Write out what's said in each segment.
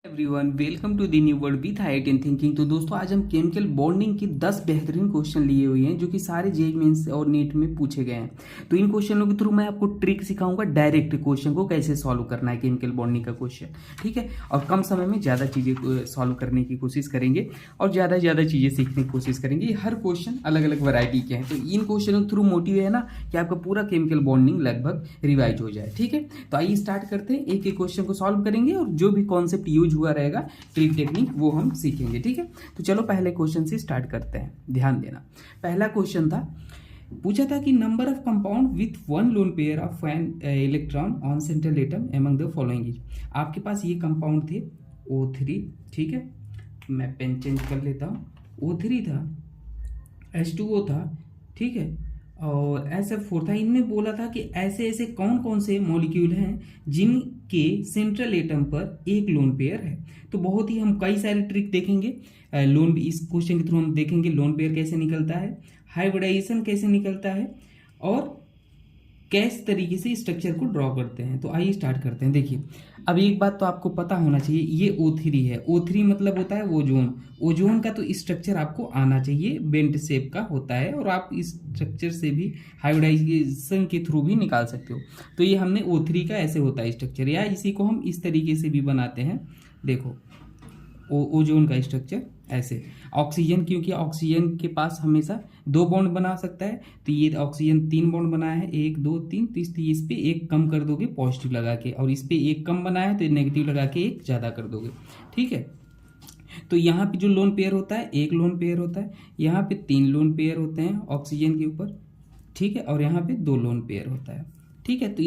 Everyone welcome to the new world with height in thinking. तो दोस्तों आज हम केमिकल बॉन्डिंग के 10 बेहतरीन क्वेश्चन लिए हुए हैं जो कि सारे जेईई मेंस और नीट में पूछे गए हैं। तो इन क्वेश्चनों के थ्रू मैं आपको ट्रिक सिखाऊंगा डायरेक्ट क्वेश्चन को कैसे सॉल्व करना है, केमिकल बॉन्डिंग का क्वेश्चन, ठीक है। और कम समय में ज़्यादा चीज़ें सॉल्व करने की कोशिश करेंगे और ज़्यादा से ज़्यादा चीज़ें सीखने की कोशिश करेंगे। हर क्वेश्चन अलग अलग वैरायटी के हैं, तो इन क्वेश्चनों के थ्रू मोटिव है ना कि आपका पूरा केमिकल बॉन्डिंग लगभग रिवाइज हो जाए, ठीक है। तो आइए स्टार्ट करते हैं, एक एक क्वेश्चन को सॉल्व करेंगे और जो भी कॉन्सेप्ट यूज हुआ रहेगा ट्रिक टेक्निक वो हम सीखेंगे, ठीक है। तो चलो पहले क्वेश्चन से स्टार्ट करते हैं, ध्यान देना। पहला क्वेश्चन था, पूछा था कि number of compound with one lone pair of an electron on central atom among the following is. आपके पास ये कंपाउंड थे O3, ठीक है, मैं पेन चेंज कर लेता हूँ। O3 था, H2O था, ठीक है, और SF4 था। इनमें बोला था कि ऐसे ऐसे कौन कौन से मॉलिक्यूल हैं जिनके सेंट्रल एटम पर एक लोन पेयर है। तो बहुत ही हम कई सारे ट्रिक देखेंगे लोन, इस क्वेश्चन के थ्रू हम देखेंगे लोन पेयर कैसे निकलता है, हाइब्रिडाइजेशन कैसे निकलता है और किस तरीके से स्ट्रक्चर को ड्रॉ करते हैं। तो आइए स्टार्ट करते हैं। देखिए, अब एक बात तो आपको पता होना चाहिए, ये O3 है। O3 मतलब होता है ओजोन। ओजोन का तो स्ट्रक्चर आपको आना चाहिए, बेंट शेप का होता है और आप इस स्ट्रक्चर से भी हाइब्रिडाइजेशन के थ्रू भी निकाल सकते हो। तो ये हमने O3 का ऐसे होता है स्ट्रक्चर, या इसी को हम इस तरीके से भी बनाते हैं। देखो ओजोन का स्ट्रक्चर ऐसे। ऑक्सीजन, क्योंकि ऑक्सीजन के पास हमेशा दो बॉन्ड बना सकता है, तो ये ऑक्सीजन 3 बॉन्ड बनाया है, 1 2 3, तो इस पे एक कम कर दोगे पॉजिटिव लगा के, और इस पे एक कम बनाया है तो नेगेटिव लगा के एक ज़्यादा कर दोगे, ठीक है। तो यहाँ पे जो लोन पेयर होता है, एक लोन पेयर होता है, यहाँ पे 3 लोन पेयर होते हैं ऑक्सीजन के ऊपर, ठीक है, और यहाँ पे 2 लोन पेयर होता है, ठीक है। तो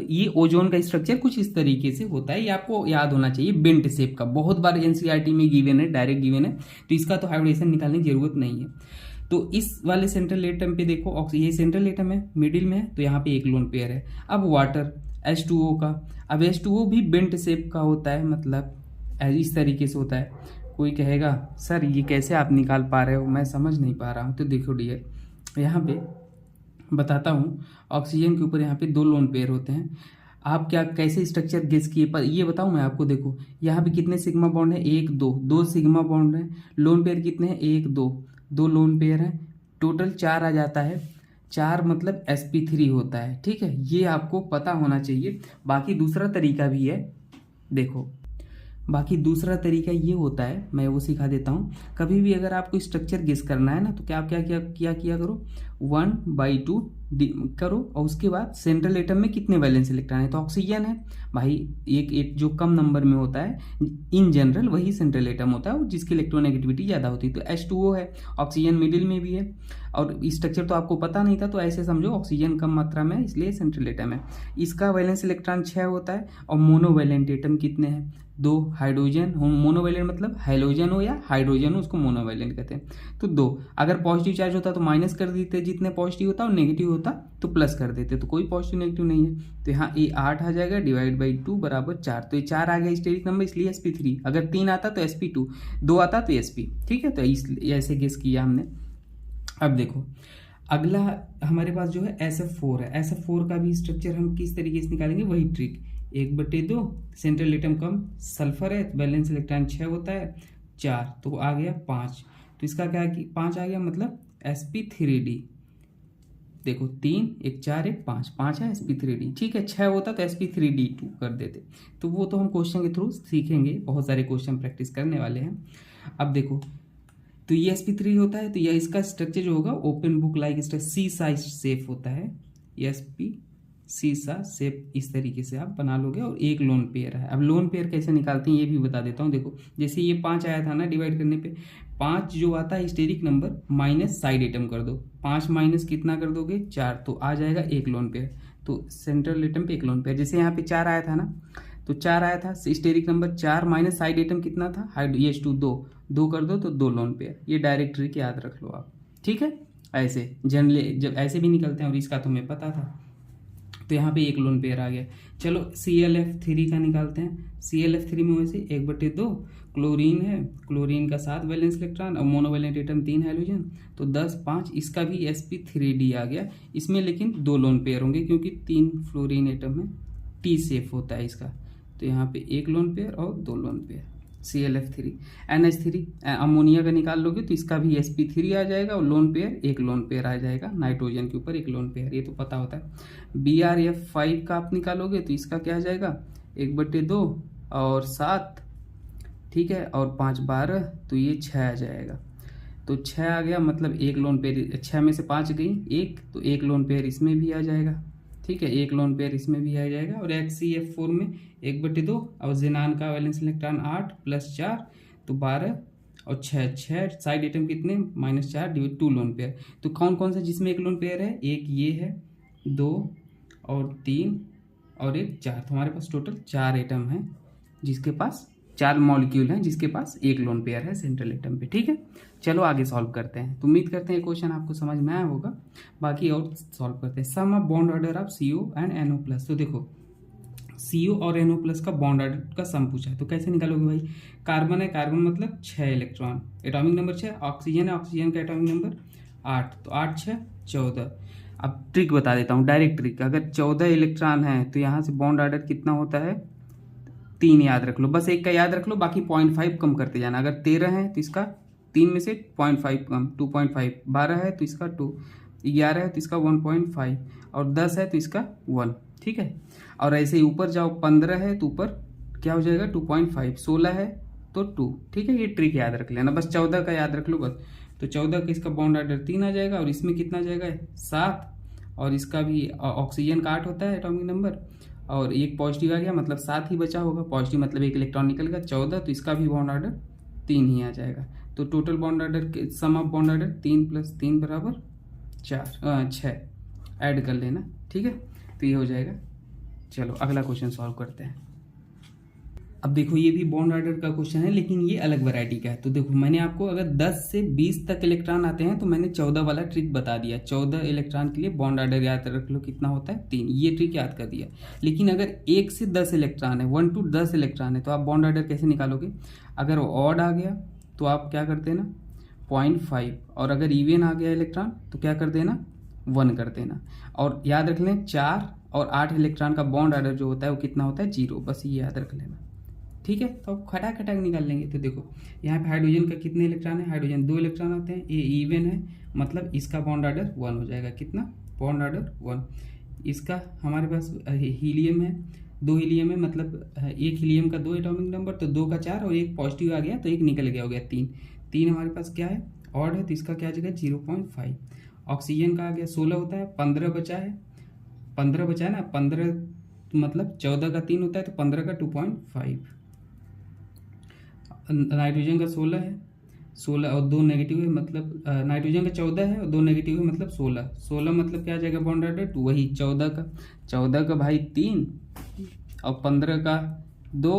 ये ओजोन का स्ट्रक्चर कुछ इस तरीके से होता है, ये आपको याद होना चाहिए, बेंट शेप का। बहुत बार एनसीईआरटी में गिवन है, डायरेक्ट गिवन है, तो इसका तो हाइब्रिडेशन निकालने की जरूरत नहीं है। तो इस वाले सेंट्रल एटम पे देखो, ये सेंट्रल एटम है, मिडिल में है, तो यहाँ पे एक लोन पेयर है। अब वाटर H2O का, अब H2O भी बेंट शेप का होता है, मतलब इस तरीके से होता है। कोई कहेगा सर ये कैसे आप निकाल पा रहे हो, मैं समझ नहीं पा रहा हूँ। तो देखो डियर, यहाँ पे बताता हूँ, ऑक्सीजन के ऊपर यहाँ पे 2 लोन पेयर होते हैं। आप क्या कैसे स्ट्रक्चर गेस किए, पर ये बताऊँ मैं आपको। देखो यहाँ पे कितने सिग्मा बॉन्ड है, 1 2, 2 सिग्मा बॉन्ड है। लोन पेयर कितने हैं, 1 2, 2 लोन पेयर है, टोटल 4 आ जाता है। 4 मतलब sp3 होता है, ठीक है, ये आपको पता होना चाहिए। बाकी दूसरा तरीका भी है, देखो बाकी दूसरा तरीका ये होता है, मैं वो सिखा देता हूँ। कभी भी अगर आपको स्ट्रक्चर गेस करना है ना, तो क्या क्या क्या किया करो, 1/2 करो, और उसके बाद सेंट्रल एटम में कितने वैलेंस इलेक्ट्रॉन है। तो ऑक्सीजन है भाई, एक जो कम नंबर में होता है इन जनरल वही सेंट्रल एटम होता है, जिसकी इलेक्ट्रोनेगेटिविटी ज़्यादा होती है। तो H2O है, ऑक्सीजन मिडिल में भी है, और स्ट्रक्चर तो आपको पता नहीं था, तो ऐसे समझो ऑक्सीजन कम मात्रा में है इसलिए सेंट्रल एटम है। इसका वैलेंस इलेक्ट्रॉन 6 होता है, और मोनोवैलेंट एटम कितने हैं, 2 हाइड्रोजन हो। मोनोवैलेंट मतलब हेलोजन हो या हाइड्रोजन हो, उसको मोनोवैलेंट कहते हैं। तो 2, अगर पॉजिटिव चार्ज होता तो माइनस कर देते जितने पॉजिटिव होता, और नेगेटिव होता तो प्लस कर देते, तो कोई पॉजिटिव नेगेटिव नहीं है। तो यहाँ ये 8 आ जाएगा, डिवाइड बाई 2 बराबर 4। तो ये 4 आ गया स्टेरिक नंबर, इसलिए sp3। अगर 3 आता तो sp2, 2 आता तो sp, ठीक है। तो ऐसे गेस किया हमने। अब देखो अगला हमारे पास जो है SF4 है। SF4 का भी स्ट्रक्चर हम किस तरीके से निकालेंगे, वही ट्रिक, 1/2, सेंट्रल एटम कम, सल्फर है, वैलेंस इलेक्ट्रॉन 6 होता है, 4 तो आ गया 5। तो इसका क्या है, 5 आ गया, मतलब sp3d। देखो 3 1 4 1 5, 5 है sp3d, ठीक है। 6 होता तो sp3d2 कर देते, तो वो तो हम क्वेश्चन के थ्रू सीखेंगे, बहुत सारे क्वेश्चन प्रैक्टिस करने वाले हैं। अब देखो, तो ये sp3 होता है, तो यह इसका स्ट्रक्चर जो होगा ओपन बुक लाइक स्ट्रक्चर, सी साइज शेप होता है, sp सीसा शेप इस तरीके से आप बना लोगे, और एक लोन पेयर है। अब लोन पेयर कैसे निकालते हैं ये भी बता देता हूँ। देखो जैसे ये 5 आया था ना, डिवाइड करने पे 5 जो आता है steric number, minus side atom कर दो, 5 माइनस कितना कर दोगे, 4, तो आ जाएगा एक लोन पेयर। तो सेंट्रल एटम पे एक लोन पेयर, जैसे यहाँ पे 4 आया था ना, तो 4 आया था steric number, 4 minus side atom कितना था, H2 2 कर दो तो 2 लोन पेयर। ये डायरेक्ट ट्रिक याद रख लो आप, ठीक है। ऐसे जनरली जब ऐसे भी निकलते हैं, और इसका तो हमें पता था। तो यहाँ पे एक लोन पेयर आ गया। चलो ClF3 का निकालते हैं। ClF3 में वैसे 1/2 क्लोरीन है, क्लोरीन का 7 वैलेंस इलेक्ट्रॉन, और मोनोवैलेंट एटम 3 हाइड्रोजन, तो 10 5, इसका भी sp3d आ गया। इसमें लेकिन 2 लोन पेयर होंगे, क्योंकि 3 फ्लोरीन एटम है, T शेप होता है इसका। तो यहाँ पे एक लोन पेयर और 2 lone pair, ClF3। NH3 ammonia का निकाल लोगे तो इसका भी sp3 आ जाएगा और लोन पेयर एक लोन पेयर आ जाएगा, नाइट्रोजन के ऊपर एक लोन पेयर, ये तो पता होता है। BrF5 का आप निकालोगे तो इसका क्या आ जाएगा 1/2 और 7, ठीक है, और 5 12, तो ये 6 आ जाएगा। तो 6 आ गया, मतलब एक लोन पेयर, 6 में से 5 गई एक, तो एक लोन पेयर इसमें भी आ जाएगा, ठीक है, एक लोन पेयर इसमें भी आ जाएगा। और HCF4 में 1/2 और जेनान का वैलेंस इलेक्ट्रॉन 8 + 4 तो 12 और 6 साइड आइटम कितने -4 डिवाइड 2 लोन पेयर। तो कौन कौन सा जिसमें एक लोन पेयर है, एक ये है, 2 और 3 और एक 4, तो हमारे पास टोटल 4 आइटम है जिसके पास 4 मॉलिक्यूल हैं जिसके पास एक लोन पेयर है सेंट्रल एटम पे, ठीक है। चलो आगे सॉल्व करते हैं। तो उम्मीद करते हैं क्वेश्चन आपको समझ में आया होगा, बाकी और सॉल्व करते हैं। Sum of bond order of CO and NO+। तो देखो CO और NO+ का बॉन्ड ऑर्डर का सम पूछा है, तो कैसे निकालोगे भाई। कार्बन है, कार्बन मतलब 6 इलेक्ट्रॉन, एटॉमिक नंबर 6। ऑक्सीजन है, ऑक्सीजन का एटॉमिक नंबर 8, तो 8 6 14। अब ट्रिक बता देता हूँ, डायरेक्ट ट्रिक। अगर 14 इलेक्ट्रॉन है तो यहाँ से बॉन्ड ऑर्डर कितना होता है 3 याद रख लो, बस एक का याद रख लो, बाकी 0.5 कम करते जाना। अगर 13 है तो इसका 3 में से 0.5 कम, 2.5। 12 है तो इसका 2, 11 है तो इसका 1.5 और 10 है तो इसका 1, ठीक है। और ऐसे ही ऊपर जाओ, 15 है तो ऊपर क्या हो जाएगा 2.5, 16 है तो 2, ठीक है। ये ट्रिक याद रख लेना, बस 14 का याद रख लो बस। तो 14 का इसका बॉन्ड ऑर्डर 3 आ जाएगा और इसमें कितना जाएगा 7, और इसका भी ऑक्सीजन का 8 होता है एटॉमिक नंबर, और एक पॉजिटिव आ गया मतलब 7 ही बचा होगा, पॉजिटिव मतलब एक इलेक्ट्रॉन निकल गया 14, तो इसका भी बॉन्ड ऑर्डर 3 ही आ जाएगा। तो total bond order sum of bond order 3 + 3 = 6 add कर लेना, ठीक है, तो ये हो जाएगा। चलो अगला क्वेश्चन सॉल्व करते हैं। अब देखो ये भी बॉन्ड ऑर्डर का क्वेश्चन है, लेकिन ये अलग वैरायटी का है। तो देखो मैंने आपको अगर 10 से 20 तक इलेक्ट्रॉन आते हैं तो मैंने 14 वाला ट्रिक बता दिया। 14 इलेक्ट्रॉन के लिए बॉन्ड ऑर्डर याद रख लो कितना होता है 3, ये ट्रिक याद कर दिया। लेकिन अगर 1 से 10 इलेक्ट्रॉन है, 1 to 10 इलेक्ट्रॉन है, तो आप बॉन्ड ऑर्डर कैसे निकालोगे। अगर ऑड आ गया तो आप क्या करते हैं ना 0.5, और अगर इवन आ गया इलेक्ट्रॉन तो क्या कर देना 1 कर देना। और याद रख लें 4 और 8 इलेक्ट्रॉन का बॉन्ड ऑर्डर जो होता है वो कितना होता है 0, बस ये याद रख लेना, ठीक है। तो अब खटाक खटाक निकाल लेंगे। तो देखो यहाँ पे हाइड्रोजन का कितने इलेक्ट्रॉन है, हाइड्रोजन 2 इलेक्ट्रॉन आते हैं, ये इवन है मतलब इसका बॉन्ड ऑर्डर 1 हो जाएगा। कितना बॉन्ड ऑर्डर 1। इसका हमारे पास हीलियम है, 2 हीलियम है, मतलब एक हीलियम का 2 एटॉमिक नंबर, तो 2 का 4 और एक पॉजिटिव आ गया तो एक निकल गया, हो गया 3 हमारे पास क्या है ऑड है, तो इसका क्या आ जाएगा 0.5। ऑक्सीजन का आ गया 16 होता है, 15 बचा है, 15 बचा है ना, 15 मतलब 14 का 3 होता है तो 15 का 2.5। नाइट्रोजन का 16 है, 16 और 2 नेगेटिव है, मतलब नाइट्रोजन का 14 है और 2 नेगेटिव है मतलब 16 मतलब क्या आ जाएगा बॉन्ड ऑर्डर 2, वही 14 का भाई 3 और 15 का 2,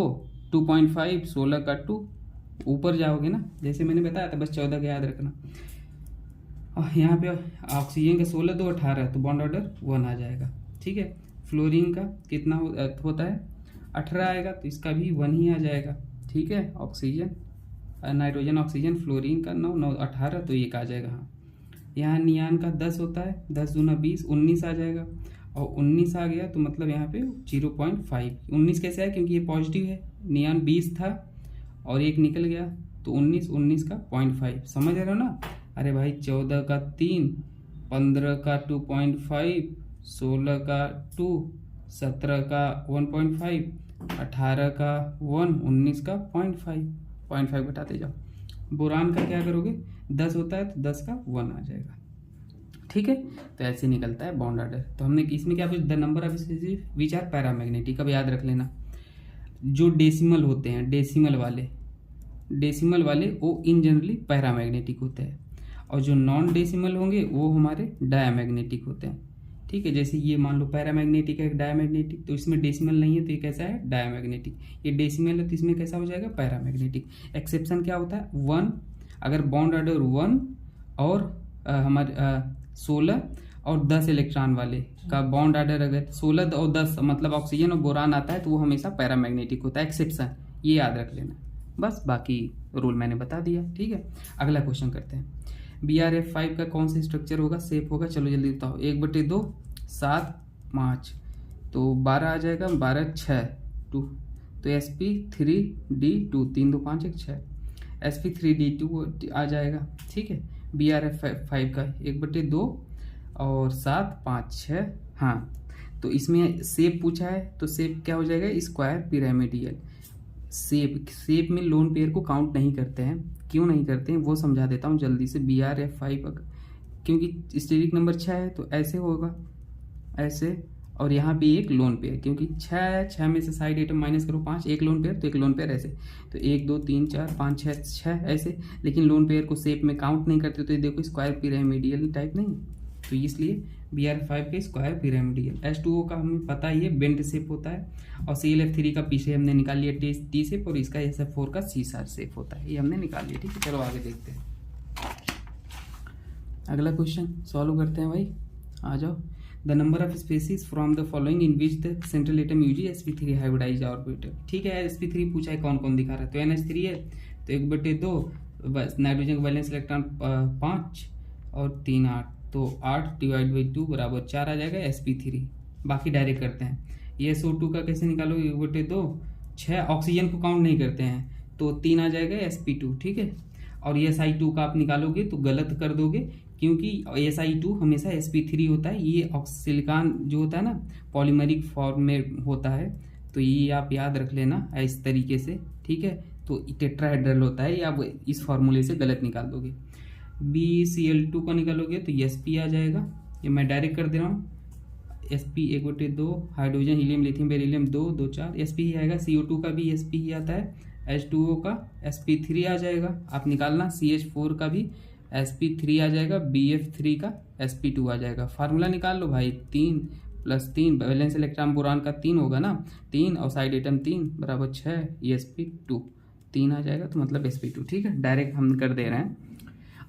2.5, 16 का 2। ऊपर जाओगे ना जैसे मैंने बताया था, बस 14 का याद रखना। यहाँ पे ऑक्सीजन का 16 2 18, तो बॉन्ड ऑर्डर 1 आ जाएगा, ठीक है। फ्लोरीन का कितना होता है 18 आएगा, तो इसका भी 1 ही आ जाएगा, ठीक है। ऑक्सीजन नाइट्रोजन ऑक्सीजन फ्लोरीन का 9 9 18, तो 1 आ जाएगा। हाँ यहाँ नियान का 10 होता है, 10 दूना 20, 19 आ जाएगा, और 19 आ गया तो मतलब यहाँ पे 0.5। 19 कैसे है क्योंकि ये पॉजिटिव है, नियान 20 था और एक निकल गया तो 19 का 0.5, समझ रहे हो ना। अरे भाई 14 का 3, 15 का 2.5, 16 का 2, 17 का 1.5, 18 का 1, 19 का 0.5 घटाते जाओ। बोरान का क्या करोगे 10 होता है तो 10 का 1 आ जाएगा, ठीक है। तो ऐसे निकलता है बॉन्ड ऑर्डर। तो हमने इसमें क्या पूछा, the number of species which are paramagnetic. अब याद रख लेना जो डेसिमल होते हैं, डेसिमल वाले वो इन जनरली पैरामैग्नेटिक होते हैं, और जो नॉन डेसिमल होंगे वो हमारे डायामैग्नेटिक होते हैं, ठीक है। जैसे ये मान लो पैरामैग्नेटिक है, डायामैग्नेटिक, तो इसमें डेसिमल नहीं है तो ये कैसा है डायामैग्नेटिक। ये डेसिमल है तो इसमें कैसा हो जाएगा पैरामैग्नेटिक। एक्सेप्शन क्या होता है 1, अगर बॉन्ड ऑर्डर 1 और हमारे 16 और 10 इलेक्ट्रॉन वाले का बॉन्ड ऑर्डर अगर 16 और 10 मतलब ऑक्सीजन और बोरान आता है तो वो हमेशा पैरामैग्नेटिक होता है। एक्सेप्शन ये याद रख लेना, बस बाकी रूल मैंने बता दिया, ठीक है। अगला क्वेश्चन करते हैं। BrF5 का कौन सा स्ट्रक्चर होगा, शेप होगा, चलो जल्दी बताओ। 1/2 7 5, तो 12 आ जाएगा, 12 6 2, तो तो sp3d2 3 2 5 1 6 sp3d2 आ जाएगा। ठीक है, BrF5 का 1/2 और 7 5 6। हाँ, तो इसमें शेप पूछा है तो शेप क्या हो जाएगा, स्क्वायर पिरामिडियल शेप में लोन पेयर को काउंट नहीं करते हैं। क्यों नहीं करते हैं वो समझा देता हूँ जल्दी से। BrF5 क्योंकि स्टेरिक नंबर 6 है तो ऐसे होगा, ऐसे। और यहाँ पे एक लोन पेयर, क्योंकि 6 में से साइड आइटम माइनस करो 5, एक लोन पेयर तो एक लोन पेयर ऐसे। तो 1 2 3 4 5 6 ऐसे। लेकिन लोन पेयर को शेप में काउंट नहीं करते, तो ये देखो स्क्वायर पिरामिडियल टाइप नहीं, तो इसलिए BrF5 के स्क्वायर पिरामिडियल। H2O का हमें पता ही है बेंट शेप होता है, और ClF3 का पीछे हमने निकाल लिया टी शेप, और इसका SF4 का सीसार शेप होता है, ये हमने निकाल लिया। ठीक है, चलो आगे देखते हैं। अगला क्वेश्चन सॉल्व करते हैं भाई, आ जाओ। The number of species from the following in which the central atom use sp3 hybridize orbital. ठीक है, sp3 पूछा है कौन कौन दिखा रहा है, तो NH3 है तो 1/2 नाइट्रोजन का वैलेंस इलेक्ट्रॉन 5 और 3 8, तो 8/2 बराबर 4 आ जाएगा sp3। बाकी डायरेक्ट करते हैं। ये SO2 का कैसे निकालोगे, 1/2 6, ऑक्सीजन को काउंट नहीं करते हैं तो 3 आ जाएगा sp2। ठीक है, और SI2 का आप निकालोगे तो गलत कर दोगे, क्योंकि SI2 हमेशा sp3 होता है। ये सिलिकॉन जो होता है ना पॉलीमरिक फॉर्म में होता है, तो ये आप याद रख लेना इस तरीके से। ठीक है, तो टेट्राहेड्रल होता है, ये आप इस फॉर्मूले से गलत निकाल दोगे। BCl2 को निकालोगे तो sp आ जाएगा, ये मैं डायरेक्ट कर दे रहा हूँ। sp 1/2 hydrogen helium lithium beryllium 2 2 4 sp ही आएगा। CO2 का भी sp ही आता है। H2O का sp3 आ जाएगा, आप निकालना। CH4 का भी sp3 आ जाएगा। BF3 का sp2 आ जाएगा। फार्मूला निकाल लो भाई, 3 + 3 वैलेंस इलेक्ट्रॉन बोरान का 3 होगा ना, 3 और साइड एटम 3 बराबर 6, ये sp2 3 आ जाएगा, तो मतलब sp2। ठीक है, डायरेक्ट हम कर दे रहे हैं।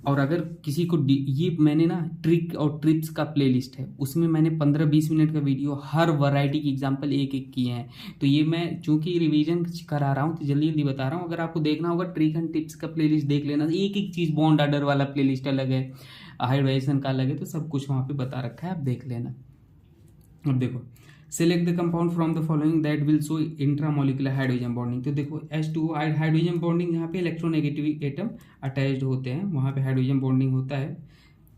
और अगर किसी को ये मैंने ना ट्रिक और ट्रिप्स का प्लेलिस्ट है, उसमें मैंने 15-20 मिनट का वीडियो हर वैरायटी की एग्जांपल एक एक किए हैं। तो ये मैं चूंकि रिवीजन करा रहा हूँ तो जल्दी जल्दी बता रहा हूँ। अगर आपको देखना होगा ट्रिक एंड टिप्स का प्लेलिस्ट देख लेना, एक एक चीज़ बॉन्ड ऑर्डर वाला प्लेलिस्ट अलग है, हाइड्राइजेशन का अलग है, तो सब कुछ वहाँ पर बता रखा है, आप देख लेना। अब देखो, select the compound from the following that will show intramolecular hydrogen bonding. तो देखो H2O हाइड्रोजन बॉन्डिंग, जहाँ पे इलेक्ट्रोनेगेटिव एटम अटैच्ड होते हैं वहाँ पे हाइड्रोजन बॉन्डिंग होता है।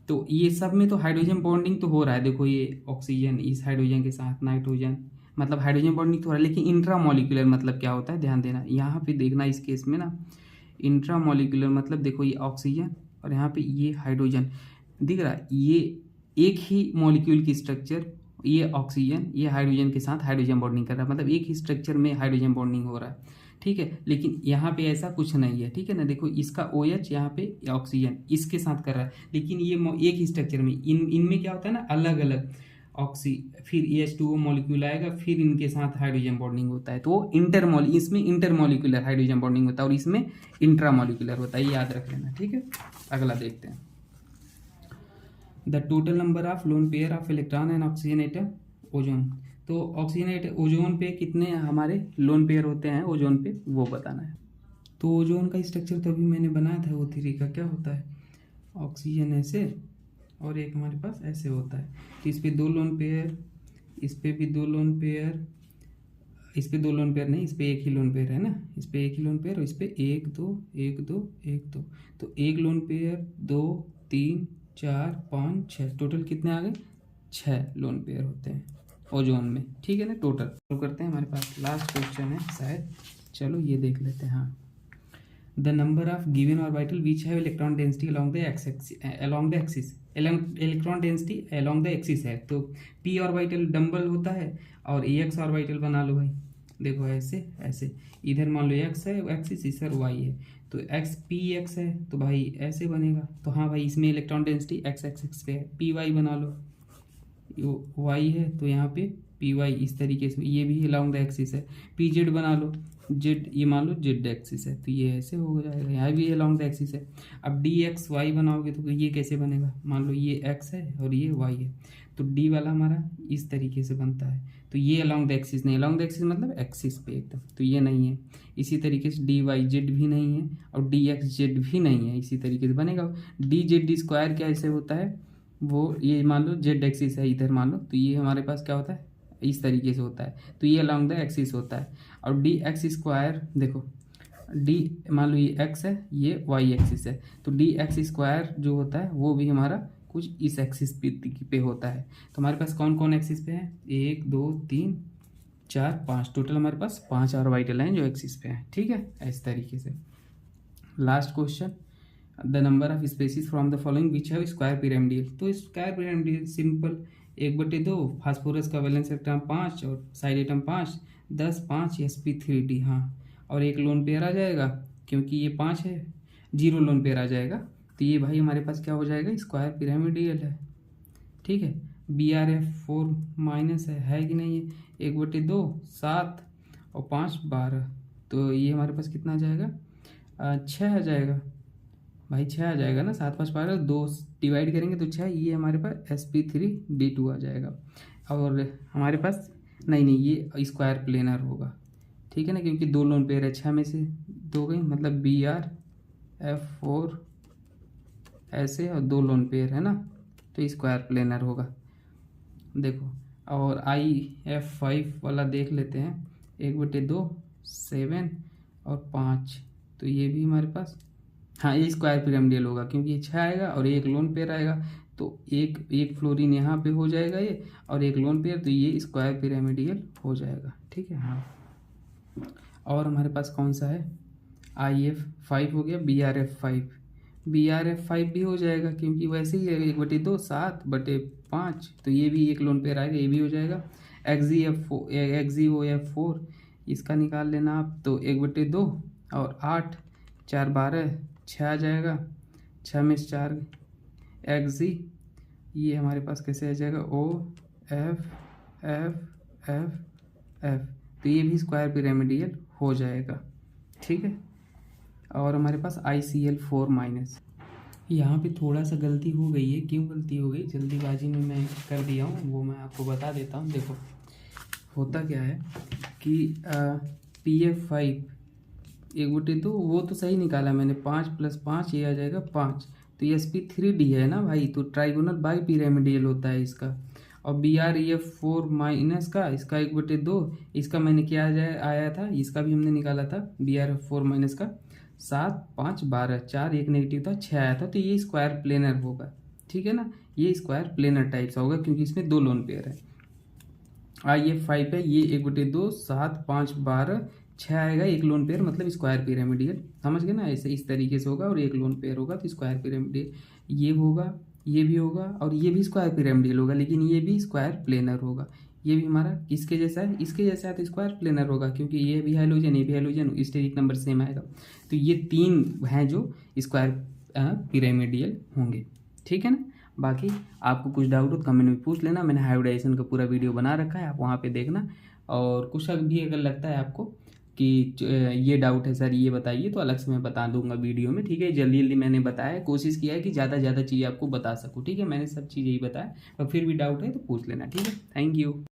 तो ये सब में तो हाइड्रोजन बॉन्डिंग तो हो रहा है। देखो ये ऑक्सीजन इस हाइड्रोजन के साथ नाइट्रोजन, मतलब हाइड्रोजन बॉन्डिंग तो हो रहा है, लेकिन इंट्रामोलिकुलर मतलब क्या होता है ध्यान देना। यहाँ पे देखना इस केस में ना, इंट्रामोलिकुलर मतलब देखो ये ऑक्सीजन और यहाँ पे ये हाइड्रोजन दिख रहा है, ये एक ही मॉलिक्यूल की स्ट्रक्चर, ये ऑक्सीजन ये हाइड्रोजन के साथ हाइड्रोजन बॉन्डिंग कर रहा है, मतलब एक ही स्ट्रक्चर में हाइड्रोजन बॉन्डिंग हो रहा है। ठीक है, लेकिन यहाँ पे ऐसा कुछ नहीं है। ठीक है ना, देखो इसका OH यहाँ पे ऑक्सीजन इसके साथ कर रहा है, लेकिन ये एक ही स्ट्रक्चर में, इनमें क्या होता है ना अलग अलग फिर H2O मॉलिक्यूल आएगा, फिर इनके साथ हाइड्रोजन बॉन्डिंग होता है। तो इसमें इंटरमॉलिक्यूलर हाइड्रोजन बॉन्डिंग होता है और इसमें इंट्रामॉलिक्यूलर होता है, याद रख लेना। ठीक है, अगला देखते हैं। The total number of lone pair of electron and oxygen atom ozone. तो ऑक्सीजन ओजोन पे कितने हमारे लोन पेयर होते हैं ओजोन पे, वो बताना है। तो ओजोन का स्ट्रक्चर तो अभी मैंने बनाया था, O3 का क्या होता है, ऑक्सीजन ऐसे और एक हमारे पास ऐसे होता है। तो इस पे 2 लोन पेयर, इस पे भी 2 लोन पेयर, इस पे 2 लोन पेयर नहीं, इस पे एक ही लोन पेयर है ना, इस पे एक ही लोन पेयर और इस पे 1 2 1 2 1 2। तो एक लोन पेयर 2 3 4 5 6, टोटल कितने आ गए, 6 लोन पेयर होते हैं ओजोन में। ठीक है ना, टोटल तो करते हैं। हमारे पास लास्ट क्वेश्चन है शायद, चलो ये देख लेते हैं। हाँ, the number of given orbital which have electron density along the axis, electron density along the axis है। तो p ऑर्बिटल डंबल होता है और x ऑर्बिटल बना लो भाई, देखो ऐसे ऐसे, इधर मान लो x है एक्सिस, इधर y है, तो px है तो भाई ऐसे बनेगा। तो हाँ भाई, इसमें इलेक्ट्रॉन डेंसिटी x एक्सिस पे है, py बना लो, y है तो यहाँ पे py इस तरीके से, ये भी अलोंग द एक्सिस है। pz बना लो, z ये मान लो z एक्सिस है, तो ये ऐसे हो जाएगा, यहाँ भी अलोंग द एक्सिस है। अब dxy बनाओगे तो ये कैसे बनेगा, मान लो ये x है और ये y है, तो d वाला हमारा इस तरीके से बनता है। तो ये अलोंग द एक्सिस नहीं, अलोंग द एक्सिस मतलब एक्सिस पे एकदम, तो ये नहीं है। इसी तरीके से dyz भी नहीं है और dxz भी नहीं है, इसी तरीके से बनेगा। dz² क्या ऐसे होता है, वो ये मान लो z एक्सिस है इधर मान लो, तो ये हमारे पास क्या होता है इस तरीके से होता है, तो ये अलॉन्ग द एक्सिस होता है। और डी एक्स स्क्वायर देखो, डी मान लो ये एक्स है, ये वाई एक्सिस है, तो डी एक्स स्क्वायर जो होता है वो भी हमारा कुछ इस एक्सिस पे होता है। तो हमारे पास कौन कौन एक्सिस पे है, 1 2 3 4 5, टोटल हमारे पास 5 ऑर्बिटल लाइन जो एक्सिस पे है। ठीक है, इस तरीके से। Last question, the number of species from the following which have square pyramidal. तो स्क्वायर पिरामिडियल सिंपल 1/2, फास्फोरस का वैलेंस इलेक्ट्रॉन 5 और साइड एटम 5, 10 5 sp3d। हाँ, और एक लोन पेयर आ जाएगा क्योंकि ये 5 है, 0 लोन पेयर आ जाएगा, तो ये भाई हमारे पास क्या हो जाएगा, स्क्वायर पिरामिडियल है। ठीक है, BrF4 माइनस है कि नहीं है, 1/2 7 और 5 12, तो ये हमारे पास कितना आ जाएगा, 6 आ जाएगा भाई, 6 आ जाएगा ना, 7 5 12, 2 डिवाइड करेंगे तो 6, ये हमारे पास sp3d2 आ जाएगा। और हमारे पास नहीं ये स्क्वायर प्लेनर होगा। ठीक है ना, क्योंकि 2 लोन पेयर है, 6 में से 2 गई, मतलब BrF4 ऐसे और 2 लोन पेयर है ना, तो स्क्वायर प्लेनर होगा। देखो, और IF5 वाला देख लेते हैं, 1/2 7 और 5, तो ये भी हमारे पास, हाँ ये स्क्वायर पिरामिडियल होगा क्योंकि ये 6 आएगा और एक लोन पेयर आएगा, तो एक फ्लोरीन यहाँ पे हो जाएगा ये, और एक लोन पेयर, तो ये स्क्वायर पिरामिडियल हो जाएगा। ठीक है, हाँ। और हमारे पास कौन सा है, IF5 हो गया, BrF5 भी हो जाएगा क्योंकि वैसे ही 1/2 7/5, तो ये भी एक लोन पेयर आएगा, ये भी हो जाएगा। XeOF4 इसका निकाल लेना आप, तो 1/2 और 8 4 12 6 आ जाएगा, 6 में से 4 Xe, ये हमारे पास कैसे आ जाएगा, OFFFF, तो ये भी स्क्वायर पिरामिडियल हो जाएगा। ठीक है, और हमारे पास ICl4 माइनस, यहाँ पे थोड़ा सा गलती हो गई है, क्यों गलती हो गई, जल्दीबाजी में मैं कर दिया हूँ, वो मैं आपको बता देता हूँ। देखो होता क्या है कि PF5 1/2, वो तो सही निकाला मैंने, 5 + 5 ये आ जाएगा 5, तो ये sp3d है ना भाई, तो ट्राइगोनल बाई पिरामिडियल होता है इसका। और BrEF4 माइनस का, इसका 1/2, इसका मैंने क्या आया था, इसका भी हमने निकाला था, BrF4 माइनस का 7 5 12, 4 एक नेगेटिव था, 6 आया था, तो ये स्क्वायर प्लेनर होगा। ठीक है ना, ये स्क्वायर प्लेनर टाइप सा होगा क्योंकि इसमें 2 लोन पेयर है। IF5 है, ये 1/2 7 5 12 6 आएगा, एक लोन पेयर मतलब स्क्वायर पिरामिडियल, समझ गए ना, ऐसे इस तरीके से होगा, और एक लोन पेयर होगा तो स्क्वायर पिरामिडियल ये होगा, ये भी होगा, और ये भी स्क्वायर पिरामिडियल होगा, लेकिन ये भी स्क्वायर प्लेनर होगा। ये भी हमारा किसके जैसा है, इसके जैसा है, तो स्क्वायर प्लेनर होगा क्योंकि ये भी हाइड्रोजन, ये भी हाइड्रोजन, स्टेरिक नंबर सेम आएगा, तो ये 3 हैं जो स्क्वायर पिरामिडियल होंगे। ठीक है ना, बाकी आपको कुछ डाउट हो तो कमेंट में पूछ लेना, मैंने हाइब्रिडाइजेशन का पूरा वीडियो बना रखा है, आप वहाँ पे देखना। और कुछ भी अगर लगता है आपको कि ये डाउट है सर ये बताइए, तो अलग से मैं बता दूंगा वीडियो में। ठीक है, जल्दी जल्दी मैंने बताया, कोशिश किया है कि ज़्यादा ज़्यादा चीज़ें आपको बता सकूँ। ठीक है, मैंने सब चीज़ यही बताया, और फिर भी डाउट है तो पूछ लेना। ठीक है, थैंक यू।